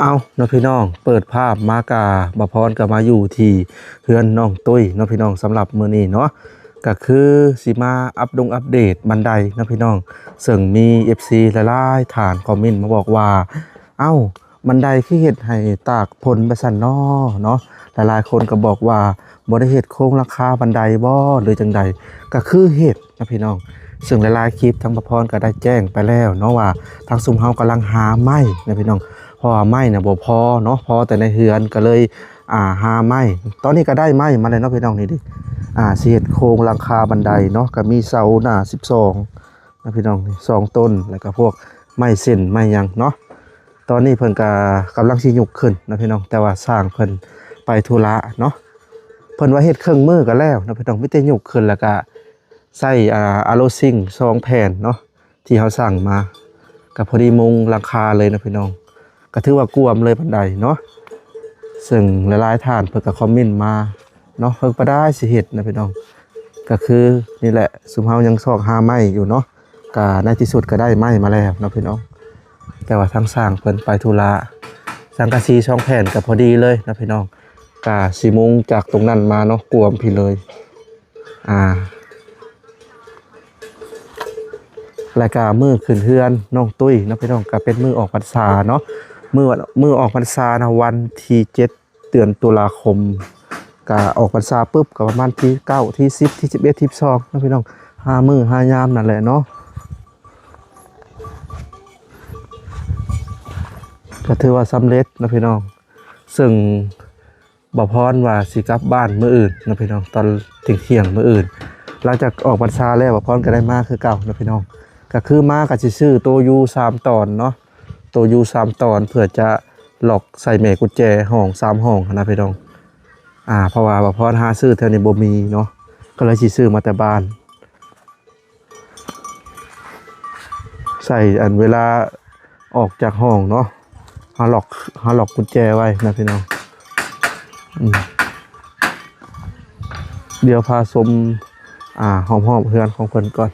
เอาเนาะพี่น้องเปิดภาพมากาบพรก็มาอยู่ที่เฮือนน้องตุ้ยเนาะพี่น้องสำหรับมื้อนี้เนาะก็คือสิมาอัปเดตบันไดเนาะพี่น้องซึ่งมี FC หลายๆฐานคอมเมนต์มาบอกว่าเอ้าบันไดคือเฮ็ดให้ตากผลไปซั่นน้อเนาะหลายๆคนก็บอกว่าบ่ได้เฮ็ดโครงราคาบันไดบ่หรือจังใดก็คือเฮ็ดนะพี่น้องซึ่งหลายๆคลิปทั้งบพรก็ได้แจ้งไปแล้วเนาะว่าทางซุมเฮากำลังหาไม้นะพี่น้อง เพราะว่าไม้เนี่ยบ่พอเนาะพอแต่ในเฮือนก็เลยหาไม้ตอนนี้ก็ได้ไม้มาเลยเนาะพี่น้องนี่ดิสิเฮ็ดโครงหลังคาบันไดเนาะก็มีเสาหน้า12นะพี่น้องนี่2ต้นแล้วก็พวกไม้เส้นไม้หยังเนาะตอนนี้เพิ่นก็กำลังสิยกขึ้นนะพี่น้องแต่ว่าสร้างเพิ่นไปธุระเนาะเพิ่นว่าเฮ็ดเครื่องมือก็แล้วนะพี่น้องมีแต่ยกขึ้นแล้วก็ใส่อะโลซิง2แผ่นเนาะที่เฮาสั่งมาก็พอดีมุงหลังคาเลยนะพี่น้อง ก็ถือว่ากวมเลยบันไดเนาะซึ่งหลายๆท่านเพิ่นก็คอมเมนต์มาเนาะเพิ่นบ่ได้สิเฮ็ดนะพี่น้องก็คือนี่แหละซุมเฮายังซอกหาไม้อยู่เนาะก็ในที่สุดก็ได้ไม้มาแล้วเนาะพี่น้องแต่ว่าทางสร้างเพิ่นไปธุระสังกะสี2แผ่นก็พอดีเลยนะพี่น้องก็สิมุงจากตรงนั้นมาเนาะกวมพี่เลยแล้วก็มื้อขึ้นเฮือนน้องตุ้ยนะพี่น้องก็เป็นมื้อออกพรรษาเนาะ มือออกพรรษานะวันที่7เดือนตุลาคมก็ออกพรรษาปุ๊บก็ประมาณที่9ที่10ที่11ที่12นะพี่น้อง5มื้อ5ยามนั่นแหละเนาะก็ถือว่าสำเร็จนะพี่น้องซึ่งบ่พรว่าสิกลับบ้านมื้ออื่นนะพี่น้องตอนเที่ยงมื้ออื่นหลังจากออกพรรษาแล้วบ่พรก็ได้มาคือเก่านะพี่น้องก็คือมาก็สิซื้อโตยู3ตอนเนาะ ตัวยู3ตอนเพื่อจะหลอกใส่แม่กุญแจห้อง3ห้องนะพี่น้องเพราะว่าบ่พอหาซื้อแถวนี้บ่มีเนาะก็เลยสิซื้อมาแต่บ้านใส่อันเวลาออกจากห้องเนาะหาหลอกกุญแจไว้นะพี่น้องเดี๋ยวพาชมหอมๆเฮือนของเพิ่นก่อน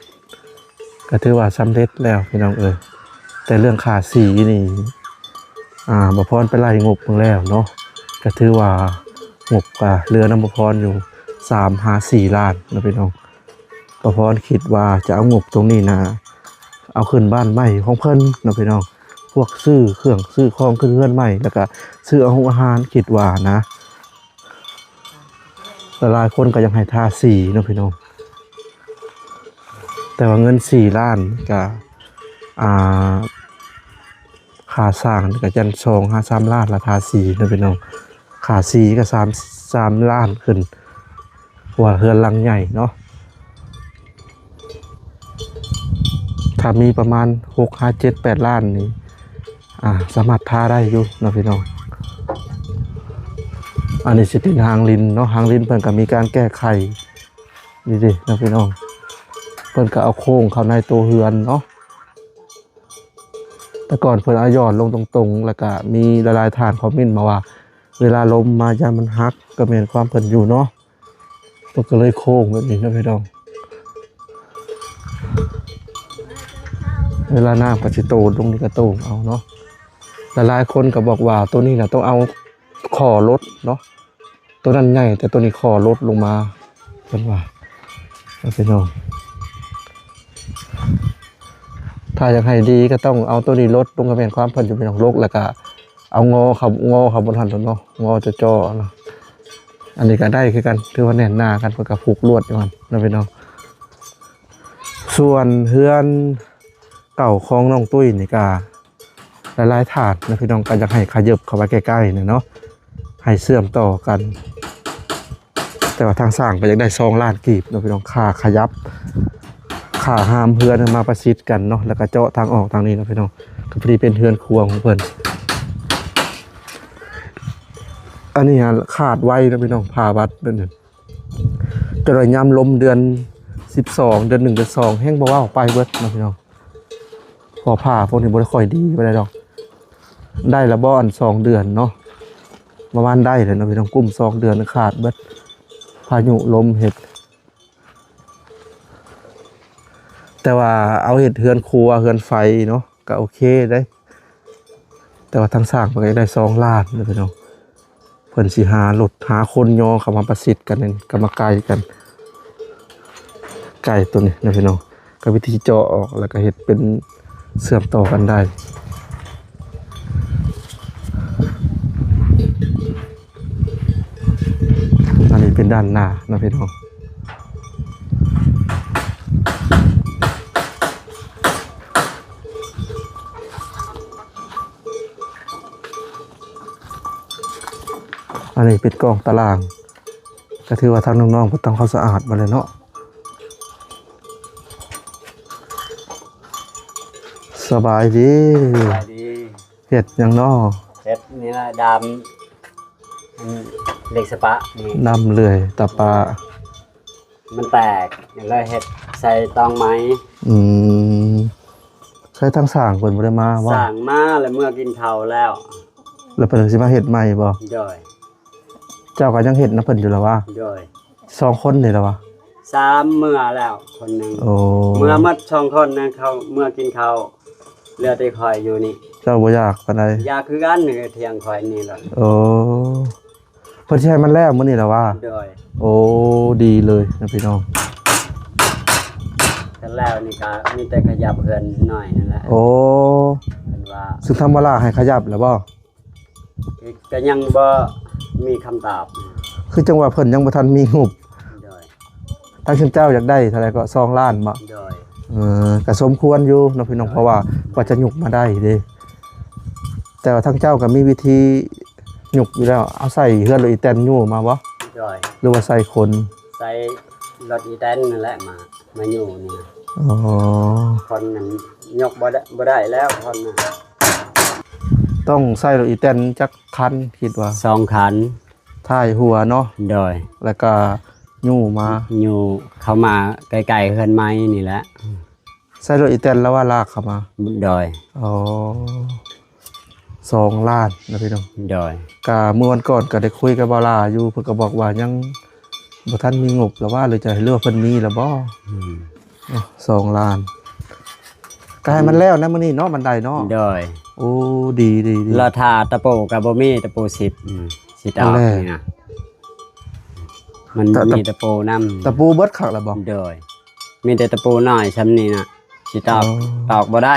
ก็ถือว่าสำเร็จแล้วพี่น้องแต่เรื่องค่าสีนี่บ่พรไปไล่งบเพิ่งแล้วเนาะก็ถือว่างบก็เรือน้ำบ่พรอยู่3-4 ล้านนะพี่น้องบ่พรคิดว่าจะเอางบตรงนี้นะเอาขึ้นบ้านใหม่ของเพิ่นนะพี่น้องพวกซื้อเครื่องซื้อของขึ้นเรือนใหม่แล้วก็ซื้ออาหารคิดว่านะหลายคนก็ยังให้ทาสีนะพี่น้องแต่ว่าเงิน4 ล้านก็ค่าสร้างก็จัน2-3 ล้านราคาสีนะพี่น้องค่าสีก็3 ล้านขึ้นว่าเฮือนหลังใหญ่เนาะถ้ามีประมาณ6-7-8 ล้านนี่สามารถทาได้อยู่นะพี่น้องอันนี้สิเป็นหางลิ้นเนาะหางลิ้นเพิ่นก็มีการแก้ไขนี่ดินะพี่น้องเพิ่นก็เอาโค้งเข้าในตัวเฮือนเนาะแต่ก่อนเพิ่นเอายอดลงตรงๆแล้วก็มีหลายๆฐานคอมเมนต์มาว่าเวลาลมมายามมันฮักก็แม่นความเพิ่นอยู่เนาะก็เลยโค้งแบบนี้นะพี่น้องเวลาน้ำก็สิโตลงนี่ก็โตเอาเนาะหลายๆคนก็บอกว่าตัวนี้น่ะต้องเอาขอลดเนาะตัวนั้นใหญ่แต่ตัวนี้ขอลดลงมาเพิ่นว่าพี่น้องถ้าอยากให้ดีก็ต้องเอาตัวนี้ลดลงก็เป็นความเพิ่นอยู่เป็นของโลกแล้วก็เอางอบนหันตัวเนาะงอจะจ่อเนาะอันนี้ก็ได้คือกันถือว่าแน่นหน้ากันเพื่อกับผูกลวดอยู่มันนะพี่น้องส่วนเฮือนเก่าของน้องตุ้ยนี่ก็หลายๆถาดนะพี่น้องก็อยากให้ขยับเข้าไปใกล้ๆเนี่ยเนาะให้เชื่อมต่อกันแต่ว่าทางสร้างก็ยังได้2 ล้านกีบนะพี่น้องค่าขยับค่าหามเฮือนมาประชิดกันเนาะแล้วก็เจาะทางออกทางนี้นะพี่น้องก็พอดีเป็นเฮือนครัวของเพิ่นอันนี้ขาดไว้นะพี่น้องผ่าวัดเดือนจะได้ยามลมเดือน12เดือน1เดือน2แห้งบ่ว่าออกไปเบิดนะพี่น้องพอผ่าพวกนี้บ่ได้ค่อยดีบ่ได้ดอกได้ละบ่อัน2 เดือนเนาะประมาณได้เลยนะพี่น้องกุ้ม2 เดือนขาดเบิดพายุลมเห็ดแต่ว่าเอาเห็ดเฮือนครัวเฮือนไฟเนาะก็โอเคได้ แต่ว่าทางสร้างเพิ่นก็ได้2ล้านนะพี่น้องเพิ่นสิหารถหาคนยอเข้ามาประสิทธิ์กันนั่นก็มาไกลกันไก่ตัวนี้นะพี่น้องก็วิธีเจาะออกแล้วก็เฮ็ดเป็นเชื่อมต่อกันได้อันนี้เป็นด้านหน้านะพี่น้องอันนี้เป็นกองตารางก็ถือว่าทางน้องๆก็ต้องเขาสะอาดมาเลยเนาะสบายดีเห็ดยังนอ เฮ็ดนี่ละดำเล็กสปะนี่ นำเลื่อยตะปา มันแตกแล้วก็เฮ็ดใส่ตองไม้ อืมใช้ทั้งสร้างเพิ่นบ่ได้มาว่า สั่งมาแล้วเมื่อกินข้าวแล้ว แล้วเพิ่นสิมาเฮ็ดใหม่บ่ ย่อย เจ้าก็ยังเฮ็ดนะเพิ่นอยู่แล้วว่า ย่อย 2คนนี่แล้วว่า 3เมื่อแล้วคนหนึง โอ้ เมื่อมัด2คนนะเขาเมื่อกินข้าวเหลือแต่ข่อยอยู่นี่ เจ้าบ่อยากปานใด ยาคือกันนี่เที่ยงข่อยนี่ล่ะ โอ้เพิ่นสิให้มันแล้วมื้อนี้แล้วว่า ย่อย โอ้ดีเลยนะพี่น้อง แต่แล้วนี่ก็มีแต่ขยับเพิ่นหน่อยนั่นแหละ โอ้ เพิ่นว่า ซึ่งทำเวลาให้ขยับแล้วบ่ ก็ยังบ่มีคำตอบ คือจังหวะเพิ่นยังบ่ทันมีงบ ย่อย ทางเจ้าอยากได้เท่าไหร่ก็2ล้านบ่ ย่อย ก็สมควรอยู่เนาะพี่น้องเพราะว่ากว่าจะหยุกมาได้เด้แต่ว่าทางเจ้าก็มีวิธีหยุกอยู่แล้วเอาใส่เฮือนหรืออีแตนยู่มาบ่ ย่อย หรือว่าใส่คน ใส่รถอีแตนนั่นแหละมาอยู่นี่นะ อ๋อ คนนั้นยกบ่ได้แล้วคนน่ะ ต้องใส่หรืออีแตนจักคันคิดว่า 2คัน ท้ายหัวเนาะ โดย แล้วก็ยู่มา อยู่เข้ามาไกลๆเฮือนไม้นี่แหละ ใส่รถอีแตนแล้วว่าลากเข้ามา โดย อ๋อ2ล้านนะพี่น้อง โดย ก็เมื่อวันก่อนก็ได้คุยกับบ่าวลาอยู่เพิ่นก็บอกว่ายังบ่ทันมีงบแล้วว่าหรือจะให้เลือกเพิ่นมีแล้วบ่ อืม 2ล้านก็ให้มันแล้วนะมื้อนี้เนาะบันไดเนาะ โดย โอ้ดีดีดี รอทาตะปูกับบ่มีตะปู10สิตอก เอาแล้ว นี่นะมันมีตะปูนำ ตะปูเบิดคักแล้วบ่ โดย มีแต่ตะปูน้อยซ้ำนี่นะสิตอก อ๋อ ตอกบ่ได้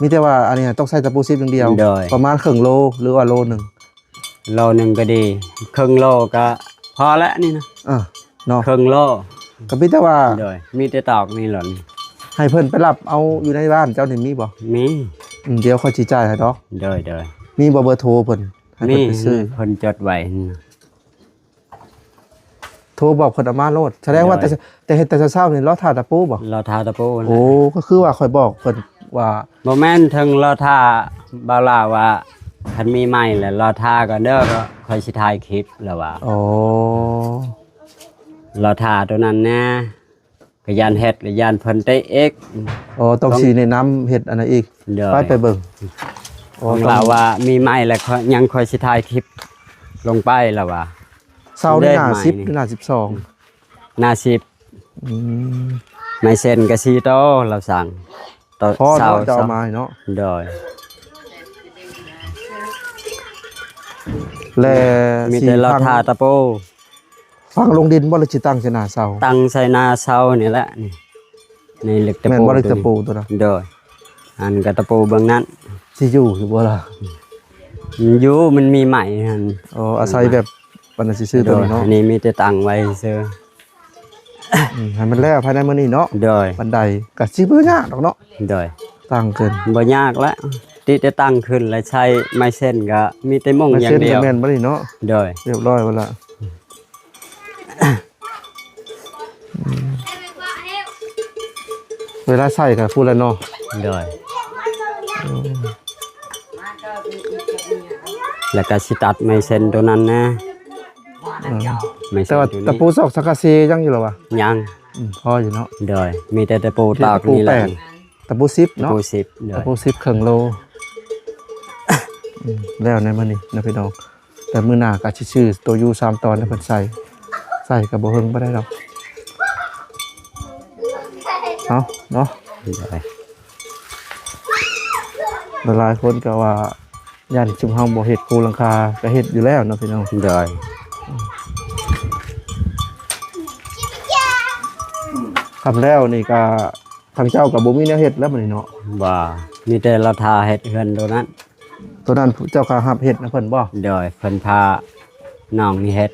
มีแต่ว่าอันนี้ต้องใส่ตะปูซิปอย่างเดียว โดย ประมาณครึ่งโลหรือว่าโลหนึง โลนึงก็ดีครึ่งโลก็พอแล้วนี่นะ เนาะ ครึ่งโล ก็มีแต่ว่า โดยมีแต่ตอกนี่หล่น ให้เพิ่นไปรับเอาอยู่ในบ้านเจ้านี่มีบ่ มี เดี๋ยวค่อยสิจ่ายให้ดอก โดย มีบ่เบอร์โทรเพิ่นให้ มี เพิ่นไปซื้อ คนจดไว้นี่นะ โทรบอกเพิ่นเอามาโลดแสดงว่า ได้ แต่เฮ็ดแต่เช้าๆนี่รอท่าตะปูบ่ เราทาตะปูนะ โอ้ก็คือว่าค่อยบอกเพิ่นว่า บ่แม่นถึงเราทาบาลาว่าคันมีใหม่แล้วเราทาก็เด้อก็ค่อยสิถ่ายคลิปแล้วว่า อ๋อ เราทาตัวนั้นแน่ก็ยานเฮ็ดก็ยานเพิ่นเตะเอก อ๋อต้องสีในน้ำเฮ็ดอันนั้นอีก เด้อ ไปเบิ่งอ๋อ ของ ต้ เรา อง ว่ามีใหม่แล้วค่อยยังค่อยสิถ่ายคลิปลงไปแล้วว่า เสาร์นี่หน้า ได้ไหม 10หรือหน้า12 หน้า10 อืม ไม่เซ็นก็4โตเราสั่งต่อ พอ เสา เนาะจะเอามาเนาะ โดย และ มีแต่เราทาตะปู ฟังลงดินบ่หรือสิตั้งใส่หน้าเสา ตั้งใส่หน้าเสานี่แหละนี่นี่เหล็กตะ แม่น ปู บ่ได้ตะปูตัวนั้น โดยอันก็ตะปูเบื้องนั้น สิอยู่หรือบ่ล่ะ อยู่มันมีใหม่หั่น อ๋ออาศัยแบบปานนั้นสิซื้อ โด ตัวย นี้เนาะ อันนี้มีแต่ตั้งไว้ซื่อ ให้มันแล้วภายในมื้อนี้เนาะ โดย บันไดก็สิบ่ยากดอกเนาะ โดย ตั้งเกิน บ่ยากแล้วที่จะตั้งขึ้นแล้วใช้ไม้เส้นก็มีแต่มุ่ง มา อย่า เส้น งเดี ก็ ยว แม่นบ่นี่เนาะ โดย เรียบร้อยหมดละเวลาใส่ก็พูดแล้วเนาะ โดยแล้วก็สิตัดไม้เส้นตัวนั้นนะไม้ แต่ เส้น ว่า ตัว ตะ นี้ ปูซอกสังกะสียังอยู่เหรอวะ ยัง พออยู่เนาะ โดยมีแต่ตะปูตอก ตะปู นี่แหละ แปด ตะปูซิป ตะ เนาะ ปู10โด ตะ ย ปูซิปครึ่งโลแล้วในมื้อนี้นะพี่น้องแต่มื้อหน้าก็สิชื่อตัวยู3ตอนแล้วเพิ่นใส่ก็บ่เฮิงบ่ได้ดอกเอาเนาะ โดย หลายคนก็ว่า ยันชุมเฮาบ่เฮ็ดปูหลังคาก็เฮ็ดอยู่แล้วเนาะพี่น้อง โดย ครับแล้วนี่ก็ทางเจ้าก็บ่มีแนวเฮ็ดแล้วบัดนี้เนาะ บ่มีแต่เราทาเฮ็ดเฮือนตัวนั้น ตัวนั้นเจ้าก็รับเฮ็ดนะเพิ่นบ่ โดยเพิ่นพาน้องนี่เฮ็ด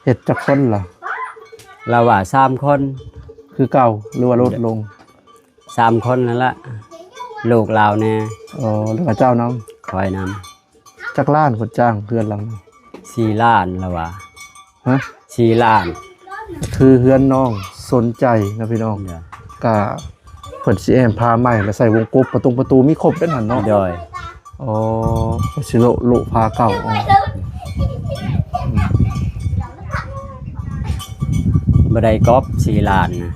เฮ็ดจักคนล่ะ เราว่า3คน คือเก่าหรือว่าลดลง 3คนนั่นละลูกเราแน่ อ๋อแล้วก็เจ้านำ คอยนำ จักล้านคนจ้างเฮือนหลังนี้ 4ล้านแล้วว่า ฮะ 4ล้าน คือเฮือนน้องสนใจนะพี่น้อง โดย ก็เพิ่นสิแอมพาใหม่แล้วใส่วงกบประตูมีครบเด้อหั่นเนาะ โดย อ๋อสิโละพาเก่าอ๋อ บ่ได้กอบ4ล้านนะ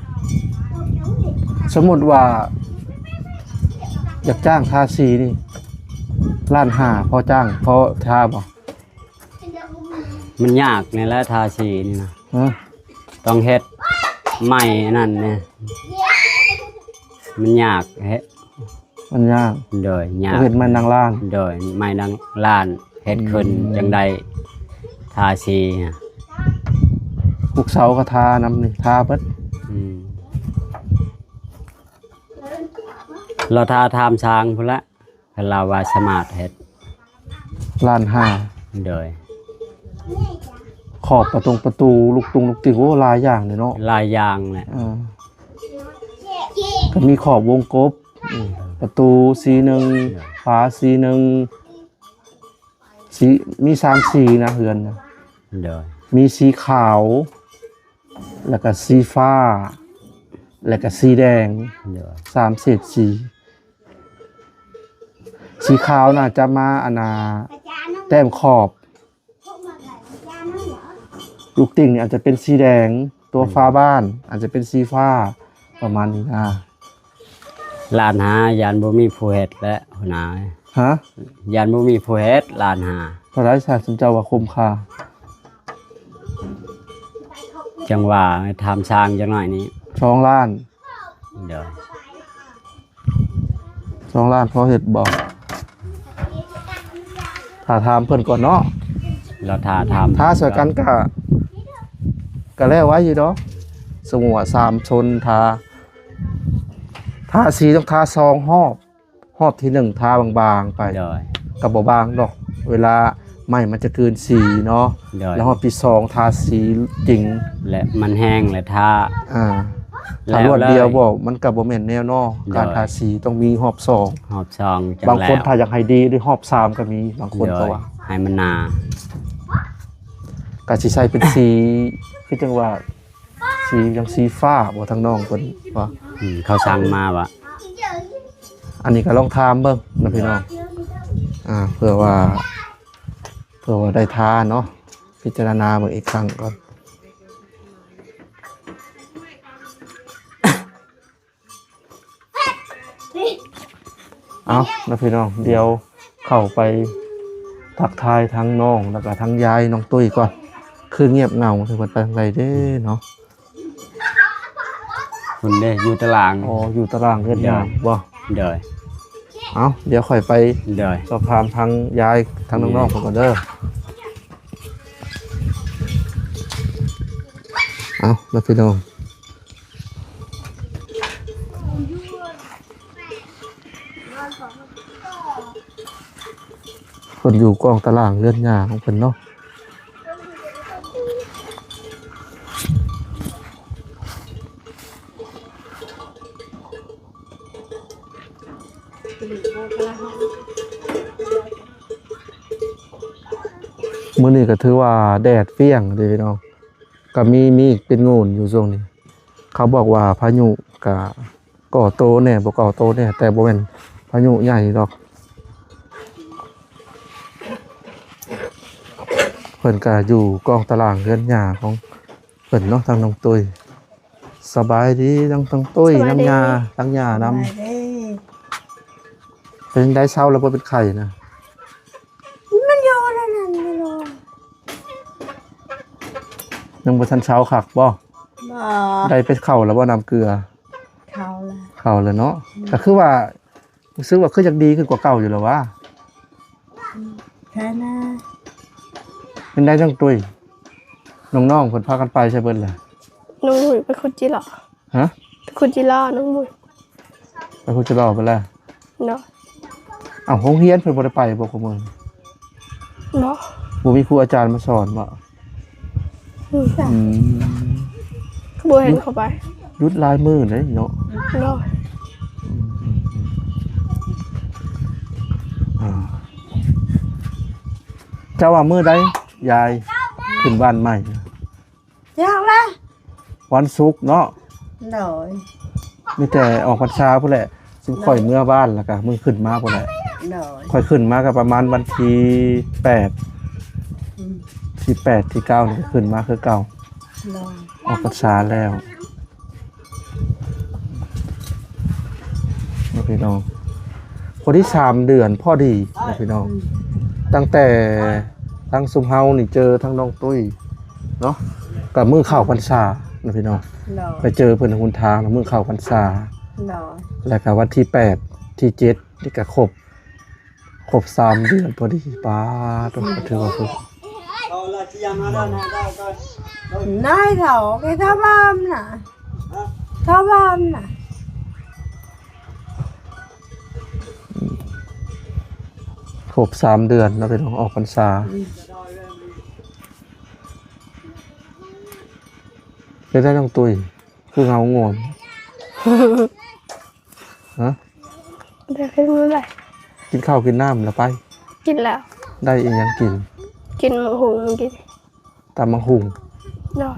สมมุติว่าอยากจ้างทาสีนี่ล้านห้าพอจ้างพอทาบ่ มันยากนี่แหละทาสีนี่นะ ฮะ ต้องเฮ็ดใหม่นั่นเนี่ยมันยากเฮ็ด มันยาก โดยยาก เฮ็ดมันนางล้าน โดยไม่ดังล้านเฮ็ดขึ้นจังใดทาสีอะ ลูกเสาก็ทานำนี่ทาเบิด อืมเราทาทามช้างพุ่นละแต่เราว่าสมาร์ทเฮ็ด ล้านห้า โดย ขอบประตูลูกตุงลูกติงโอ้หลายอย่างเลยเนาะ ลายยางแหละ อ่าก็มีขอบวงกบประตูสีหนึ่งฝาสีหนึ่งสีมี3สีนะเฮือนนะ โดย มีสีขาว แล้วก็สีฟ้า แล้วก็สีแดง โดย 3เฉดสีสีขาวน่าจะมาอนาแต้มขอบลูกติ่งเนี่ยอาจจะเป็นสีแดงตัวฟ้าบ้านอาจจะเป็นสีฟ้าประมาณนี้นะ ล้านหายานบ่มีผู้เฮ็ดและหัวหน้า ฮะ ยานบ่มีผู้เฮ็ดล้านหา พระราชาสมเจ้าว่าคุ้มค่า จังว่าให้ทำช้างจังหน่อยนี้ 2 ล้าน โดย 2 ล้านพอเฮ็ดบ่ถ้าถามเพิ่นก่อนเนาะ เราทาทำ ถ้าสวยกันก็แล้วไว้อยู่เนาะสมมุติว่า3ชนทาสีต้องทา2 รอบที่1ทาบางๆไป โดย ก็บ่บางดอก เวลาไหม้มันจะเกินสีเนาะ โดย แล้วรอบที่2ทาสีจริง และมันแห้งและทา อ่า แล้ว ถ้ารวดเดียว เลย บ่มันก็บ่แม่นแนวเนาะการทาสีต้องมีรอบ2 หอบซองจัง บางคน แล้ว ถ้าอยากให้ดีด้วยรอบ3ก็มีบางคน โด ก็ ย ว่า ให้มันหนา ก็สิใช้เป็นสีคือจังว่าสีจังสีฟ้าบ่ทางน้องเพิ่นว่า เขาสั่งมาว่า อันนี้ก็ลองถามเบิ่งนะพี่น้องเพื่อว่าได้ทาเนาะพิจารณาเบิ่งอีกครั้งก่อนเอานะพี่น้องเดี๋ยวเข้าไปทักทายทั้งน้องแล้วก็ทั้งยายน้องตุ้ยก่อนคือเงียบเหงาถึงเพิ่นไปทางใดเด้เนาะ คุณเด้อยู่ตาราง อ๋ออยู่ตารางเฮือนยามบ่ โดย เอาเดี๋ยวค่อยไป โดย สอบถามทางยายทางน้องๆผมก่อนเด้อเอาแล้วพี่น้องเพิ่นอยู่กองตารางเรือนหญ้าของเพิ่นเนาะมื้อนี้ก็ถือว่าแดดเปรี้ยงเด้พี่น้องก็มีเป็นงูนอยู่ช่วงนี้ เขาบอกว่าพายุก็ก่อโตแน่บ่ก่อโตแน่แต่บ่แม่นพายุใหญ่ดอกเพิ่นก็อยู่กองตารางเรือนหญ้าของเพิ่นเนาะทางน้องตุ้ยสบายดีทั้งตุ้ยทั้งหญ้าทั้งหญ้านำเป็นได้เช้าแล้วบ่เป็นไข้นะ มันโยนแล้วนั่นไม่รู้ ยังบ่ทันเช้าคักบ่ บ่ ได้ไปเข้าแล้วบ่น้ำเกลือ เขาละ เข้าแล้วเนาะก็คือว่ารู้สึกว่าคือจักดีขึ้นกว่าเก่าอยู่แล้ววะ ค่นะ เป็นได้จังตุ้ยน้องๆเพิ่นพากันไปใช่เบิ่นล่ะ น้องหมุยไปคุดจิหรอ ฮะ ไปคุดจิล่าน้องหมุย ไปคุยจะรอไปแล้ว เนาะ อ้าวโรงเรียนเพิ่นบ่ได้ไปบ่คุมื้อ เนาะ บ่มีครูอาจารย์มาสอนบ่อืม ขบวนเห็นเข้าไป หยุดหลายมื้อเลยเนาะ เนาะ เจ้าว่ามื้อใดยายขึ้นบ้านใหม่ อยากละ วันศุกร์เนาะ หน่อย มีแต่ออกพรรษาพุ่นแหละซึ่งค่อยเมื่อบ้านแล้วก็มื้อขึ้นมาพุ่นแหละ หน่อย ค่อยขึ้นมาก็ประมาณวันที่8 อืม ที่8ที่9นี่ก็ขึ้นมาคือเก่า หน่อย ออกพรรษาแล้วนะพี่น้องคนที่3เดือนพอดีนะพี่น้องตั้งแต่ทั้งซุมเฮานี่เจอทั้งน้องตุ้ยเนาะกับมือเข้าพรรษานะพี่น้อง หน่อย ไปเจอเพิ่นหนทางแล้วมือเข้าพรรษา หน่อย แล้วก็วันที่8ที่7นี่ก็ครบ3เดือนพอดีป้าต้องถือว่าคือ นายเถาไปท่าบ้านน่ะท่าบ้านน่ะ ครบ3เดือนแล้วพี่น้องออกพรรษาเป็นได้น้องตุ้ยคือเงาง่วงฮะ เดี๋ยวขึ้นมาเลย กินข้าวกินน้ำแล้วไป กินแล้ว ได้อีกยังกิน กินหมูหุงกิน ตำมังหุง เนาะ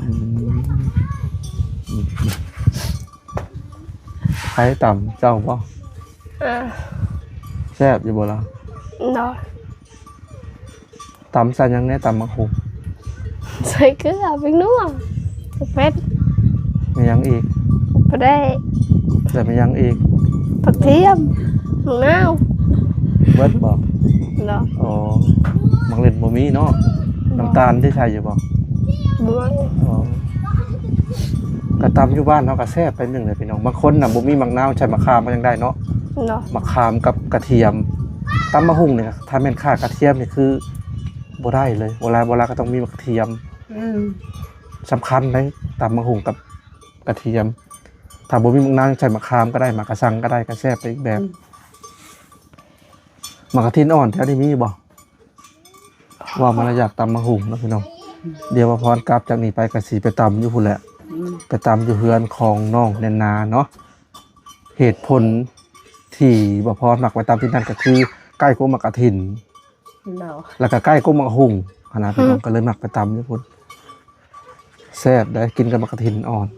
ใครต่ำเจ้าบ่ อ่า แซ่บอยู่บ่ล่ะ เนาะ ตำใส่ยังแน่ตำมังหุง ใส่เกลือเป็นนัวเผ็ด มียังอีก ไปได้ แต่มียังอีก ผักเทียมหมูนาว เบิดบ่ เนาะ อ๋อมังเล่นบ่มีเนาะน้ำตาลที่ใส่อยู่บ่ บัว อ๋อก็ตำอยู่บ้านเนาะก็แซ่บไปหนึ่งเลยพี่น้องบางคนน่ะบ่มีมังนาวใช้มะขามก็ยังได้เนาะ เนาะ มะขามกับกระเทียมตำมะฮุ่งเนี่ยถ้าแม่นค่ากระเทียมนี่คือบ่ได้เลยเวลาก็ต้องมีกระเทียม อืม สำคัญเลยตำมะฮุ่งกับกระเทียมถ้าบ่มีมะนาวใช้มะขามก็ได้มะกระสังก็ได้ก็แซ่บไปอีกแบบมะกระทินอ่อนแถวนี้มีบ่ว่ามันอยากตำมะฮุ่งนะพี่น้องเดี๋ยวว่าพรกลับจากนี้ไปก็สิไปตำอยู่พุ่นแหละไปตำอยู่เฮือนของน้องแนนนาเนาะเหตุผลที่บ่พรมักไปตำที่นั่นก็คือใกล้กับมะกระทิน หน่อย แล้วก็ใกล้กุ้งมังหุงขนาดพี่น้องก็เลยหมักไปตำญี่ปุ่นแซ่บได้กินกับมะกระถินอ่อน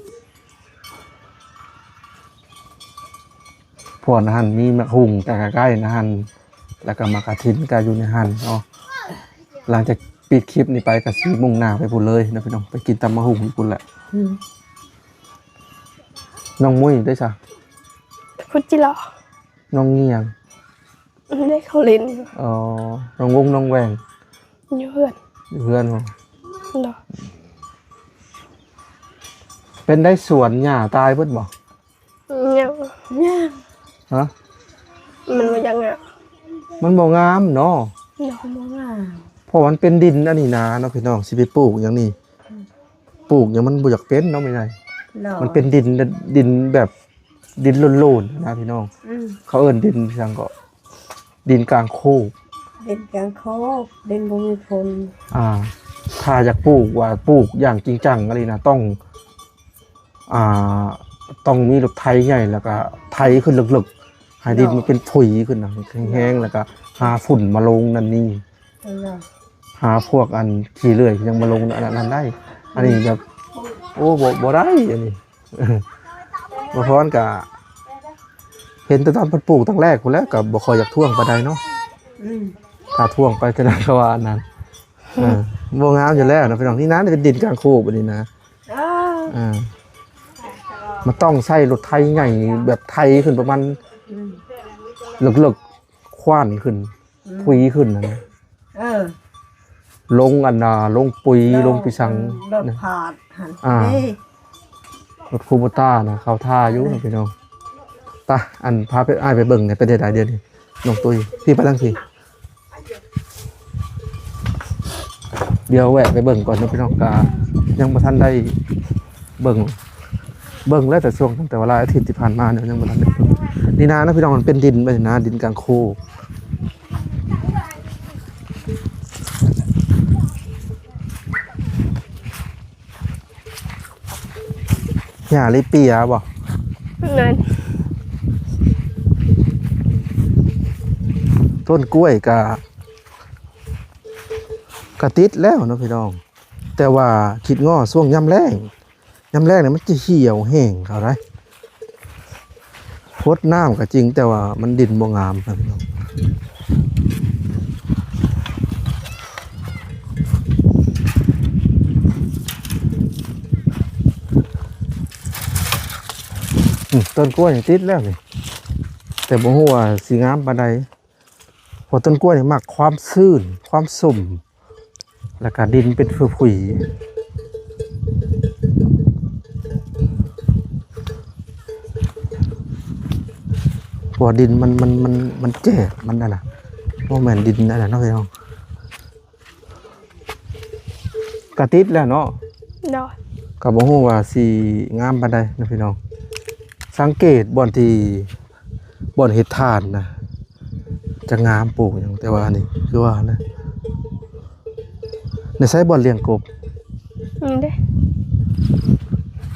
พวกนะฮันมีมะหุงแต่ใกล้ๆนะฮันแล้วก็มะกระถินก็อยู่ในฮันเนาะหลังจากปิดคลิปนี้ไปก็สีมุ่งหน้าไปพุ่นเลยนะพี่น้องไปกินตำมะหุงญี่ปุ่นแหละ อืม น้องมุ้ยได้จ้ะ คุดจิหรอ น้องเงียง ได้เขาเล่น อ๋อน้องวงน้องแหวง อยู่เพื่อน อยู่เพื่อนผม เนาะ เป็นได้สวนหญ้าตายเบิดบ่ ยัง เนี่ย ฮะ มันมายังอ่ะ มันบ่งามเนาะ เนาะ มองอ่ะ เพราะมันเป็นดินอันนี้นาเนาะพี่น้องสิไปปลูกอย่างนี้ปลูกอย่างมันบ่อยากเป็นเนาะไม่ได้ หน่อย มันเป็นดินแบบดินโลนๆนะพี่น้อง อืม เขาเอิ้นดินทางก็ดินกลางโคก เดินกลางโคกเดินบ่มีคน ถ้าอยากปลูกว่าปลูกอย่างจริงจังอะไรนะต้องมีรถไถใหญ่แล้วก็ไถขึ้นลึกๆให้ดินมันเป็นผุยขึ้นนะแห้งๆแล้วก็หาฝุ่นมาลงนั่นนี่ หน่อย หาพวกอันขี้เลื่อยยังมาลงอันนั้นได้ อันนี้แบบโอ้บ่ได้อันนี้ มาพร้อนกับเห็นแต่ตอนเพิ่นปลูกตั้งแรกพุ่นแล้วก็บ่ค่อยอยากท่วงปานใดเนาะ อืม ถ้าท่วงไปจะนั้นก็ว่าอันนั้นบ่งามอยู่แล้วนะพี่น้องที่นั้นเป็นดินกลางโคกอันนี้นะ อ่า มันต้องใช้รถไถใหญ่แบบไถขึ้นประมาณ อืม เลิกๆคว้านขึ้นพุยขึ้นนะ เออ ลงอันน่ะลงปุ๋ยลงปีสัง รถ นะ ผ่านหัน อ่า นี่ รถคูโบต้านะเขาท่าอยู่นะพี่น้องตาอันพาไปอ้ายไปเบิ่งเนี่ยไปได้หลายเดือนนี่น้องตุ้ยพี่ไปตั้งที เดี๋ยวแวะไปเบิ่งก่อนเนาะพี่น้องกายังบ่ทันได้เบิ่งแล้วแต่ช่วงตั้งแต่เวลาอาทิตย์ที่ผ่านมาเนี่ยยังบ่ทันได้เบิ่งนี่นานะพี่น้องมันเป็นดินไปนะดินกลางโคหญ้าลิเปียบ่ นั่น ต้นกล้วยกะติดแล้วเนาะพี่น้องแต่ว่าคิดง้อช่วงยามแล้งเนี่ยมันจะเหี่ยวแห้งเขาได้พดน้ำก็จริงแต่ว่ามันดินบ่งามนะพี่น้องต้นกล้วยนี่ติดแล้วนี่แต่บ่ฮู้ว่าสิงามปานใดเพราะต้นกล้วยนี่มักความชื้นความสุ่มแล้วก็ดินเป็นผุยๆหัวดินมันแก่มันนั่นน่ะบ่แม่นดินนั่นน่ะเนาะพี่น้องกะติดแล้วเนาะ ดอก ก็บ่ฮู้ว่าสิงามปานใดนะพี่น้องสังเกตบ่อนเฮ็ดทานนะจะงามปลูกหยังแต่ว่านี่คือว่านะในไสบ่อนเลี้ยงกบ นี่เด้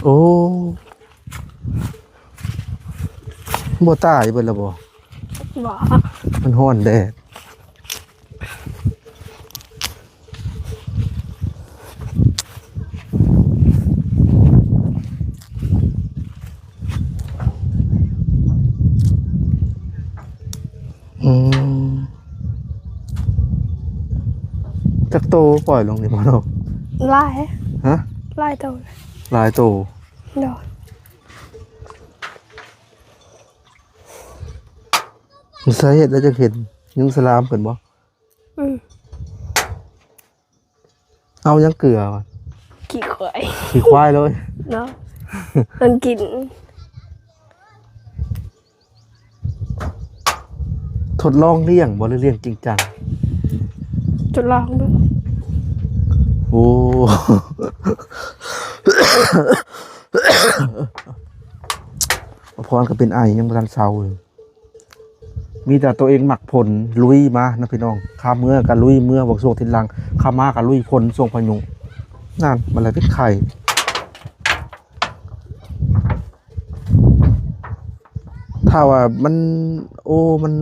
โอ้บ่ตายเบิดแล้วบ่ บ่ มันร้อนแดดจักโตปล่อยลงนี่บ่เนาะ ลาย ฮะ ลายตัว หลายโต ดอก มีสาเหตุแล้วจะเห็นยุงสลามเพิ่นบ่ อืม เอายังเกลือวะ ขี้ควาย ขี้ควายเลย เนาะมันกิน ทดลองเลี้ยงบ่หรือเลี้ยงจริงจัง จุดลองด้วย โอ้ พรก็เป็นไอยังบ่ทันเซาเลยมีแต่ตัวเองหมักผลลุยมานะพี่น้องข้ามเมื่อก็ลุยเมื่อบอกช่วงทิศหลังข้ามมาก็ลุยผลช่วงพายุนั่นมันเลยเป็นไข่ถ้าว่ามันโอ้มัน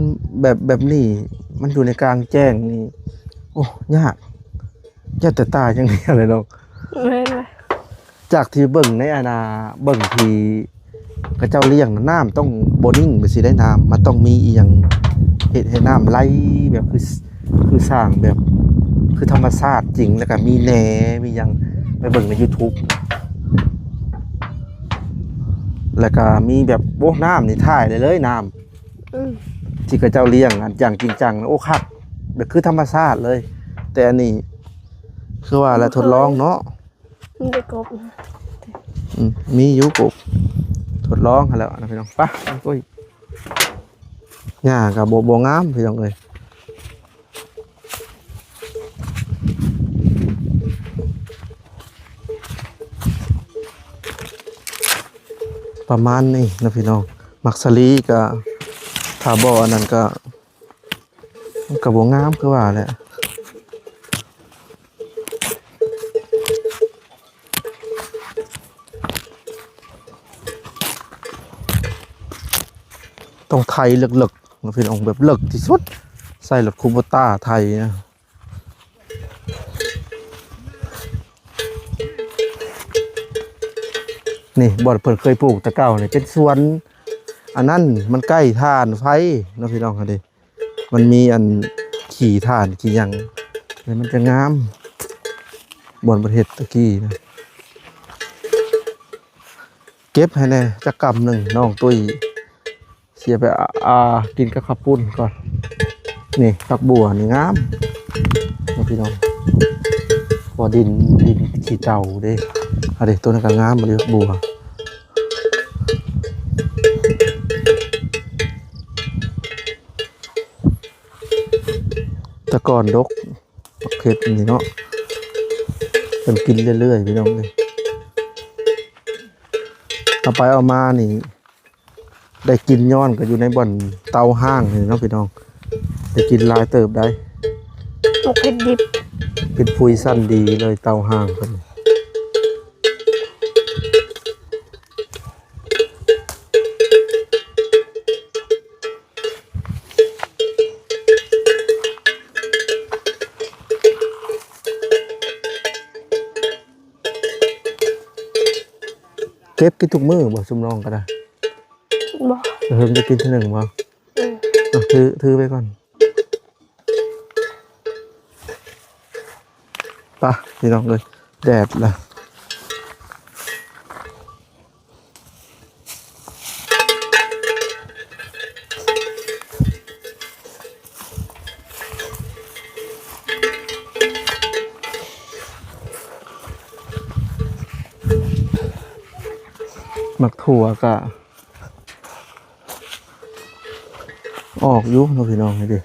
แบบนี้มันอยู่ในกลางแจ้งนี่โอ้ยากแต่ตายอย่างนี้อะไรหรอก ไม่เลย จากที่เบิ่งในอาณาเบิ่งที่กระเจ้าเลี้ยงน่ะน้ำต้องโบนิ่งไปสิได้น้ำมันต้องมีอีหยังเฮ็ดให้น้ำไหลแบบคือสร้างแบบคือธรรมชาติจริงแล้วก็มีแหน่มีหยังไปเบิ่งใน YouTube แล้วก็มีแบบโอ้น้ำนี่ถ่ายได้เลยน้ำ อืม ที่กระเจ้าเลี้ยงอันอย่างจริงจังโอ้คักแบบคือธรรมชาติเลย แต่อันนี้คือว่าแล้วทดลองเนาะ มันได้กบ มีอยู่กบทดลองหั่นแหล้วนะพี่น้องไปโอ้ยหญ้าก็บ่งามพี่น้องเอ้ยประมาณนี้นะพี่น้องมักสลีก็ถ้าบ่อันนั้นก็บ่งามคือว่าแหละต้องไทยเลิกๆนะพี่น้องแบบเลิกที่สุดใส่รถคูโบต้าไทยนะนี่บ่อนเพิ่นเคยปลูกแต่เก่านี่เป็นสวนอันนั้นมันใกล้ถ่านไฟเนาะพี่น้องค่ะดิมันมีอันขี่ถ่านขี่หยังแล้วมันจะงามบ่อนประเทศตะกี้นะเก็บให้แน่จักกำหนึ่งน้องตุ้ยเสียไปกินกับข้าวปุ้นก่อนนี่ผักบัวนี่งามนะพี่น้องพอดินขี้เต่าเด้เอาดิตัวนั้นก็งามมาเลยบัวแตะก่อนดกเผ็ดนี่เนาะ เป็นกินเรื่อยๆพี่น้องเลยเอาไปเอามานี่ได้กินย้อนก็อยู่ในบ่อนเตาห้างนี่เนาะพี่น้องได้กินหลายเติบได้ หมกเผ็ดดิบ เป็นพุยสั้นดีเลยเตาห้างกันเก็บกินทุกมื้อบ่ซุมน้องก็ได้ บ่ เฮิงจะกินทีหนึ่งบ่ อืม ถือไปก่อนไปพี่น้องเลยแดดละมักถั่วก็ออกอยุเนาะพี่น้องให้ดิ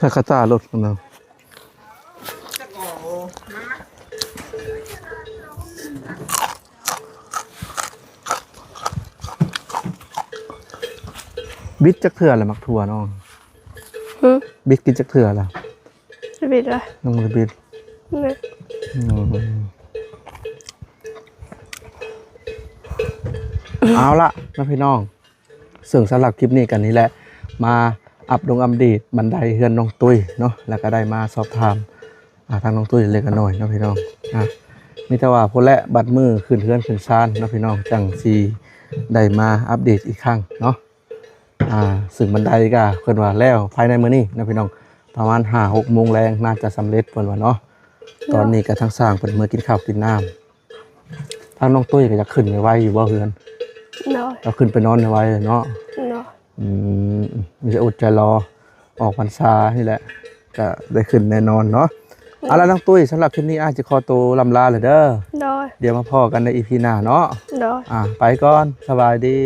ถ้ากระต้ารถของเราบิดจักเถื่อแหละมักถั่วน้อง หึ บิดกินจักเถื่อละ จะบิดเลย น้องมือบิด นี่ เอาละนะพี่น้องซึ่งสำหรับคลิปนี้กันนี้แหละมาอัปดงอัปเดตบันไดเฮือนน้องตุ้ยเนาะแล้วก็ได้มาสอบถามทางน้องตุ้ยเล็กน้อยเนาะพี่น้องมีแต่ว่าพนและบัดมือขึ้นเฮือนขึ้นซานเนาะพี่น้องจังสีได้มาอัปเดตอีกครั้งเนาะซึ่งบันไดก็เพิ่นว่าแล้วภายในมื้อนี้นะพี่น้องประมาณ 5-6 โมงแรงน่าจะสำเร็จเพิ่นว่าเนาะตอนนี้ก็ทั้งสร้างเพิ่นมื้อกินข้าวกินน้ำทางน้องตุ้ยก็จะขึ้นไปไว้อยู่บ่เฮือน น้อย เราขึ้นไปนอนไว้เลยเนาะ น้อย มีจะอดใจรอออกพรรษานี่แหละก็ได้ขึ้นแน่นอนเนาะเอาล่ะน้องตุ้ยสำหรับคลิปนี้อาจจะขอตัวลำลาเลยเด้อ น้อย เดี๋ยวมาพอกันในอีพีหน้าเนาะ น้อย ไปก่อนสบายดี